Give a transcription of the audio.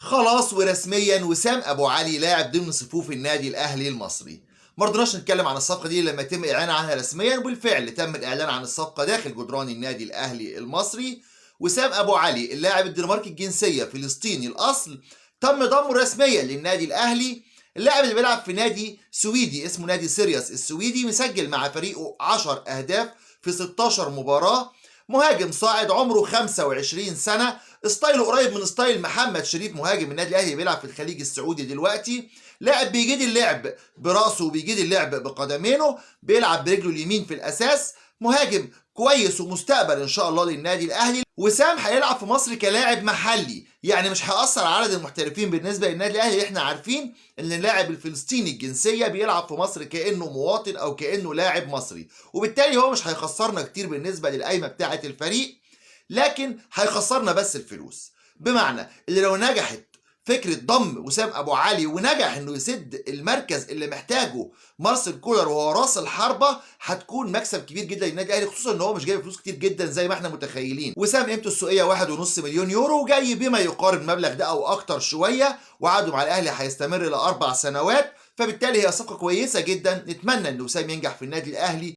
خلاص ورسميا وسام ابو علي لاعب ضمن صفوف النادي الاهلي المصري. ما رضناش نتكلم عن الصفقه دي لما يتم الاعلان عنها رسميا، وبالفعل تم الاعلان عن الصفقه داخل جدران النادي الاهلي المصري. وسام ابو علي اللاعب الدنماركي الجنسيه فلسطيني الاصل تم ضمه رسميا للنادي الاهلي. اللاعب اللي بيلعب في نادي سويدي اسمه نادي سيرياس السويدي، مسجل مع فريقه 10 اهداف في 16 مباراه. مهاجم صاعد عمره 25 سنه، ستايله قريب من ستايل محمد شريف مهاجم النادي الاهلي بيلعب في الخليج السعودي دلوقتي. لاعب بيجيد اللعب براسه وبيجيد اللعب بقدمينه، بيلعب برجله اليمين في الاساس، مهاجم كويس ومستقبل ان شاء الله للنادي الاهلي. وسام هيلعب في مصر كلاعب محلي، يعني مش هيأثر على عدد المحترفين بالنسبه للنادي الاهلي. احنا عارفين ان اللاعب الفلسطيني الجنسيه بيلعب في مصر كانه مواطن او كانه لاعب مصري، وبالتالي هو مش هيخسرنا كتير بالنسبه للقايمه بتاعه الفريق، لكن هيخسرنا بس الفلوس. بمعنى اللي لو نجحت فكره ضم وسام ابو علي ونجح انه يسد المركز اللي محتاجه مارسيل كولر وهو راس الحربه، هتكون مكسب كبير جدا للنادي الاهلي، خصوصا ان هو مش جايب فلوس كتير جدا زي ما احنا متخيلين. وسام قيمته السوقيه 1.5 مليون يورو، وجاي بما يقارب المبلغ ده او اكتر شويه، وعقده مع الاهلي هيستمر ل4 سنوات، فبالتالي هي صفقه كويسه جدا. نتمنى ان وسام ينجح في النادي الاهلي.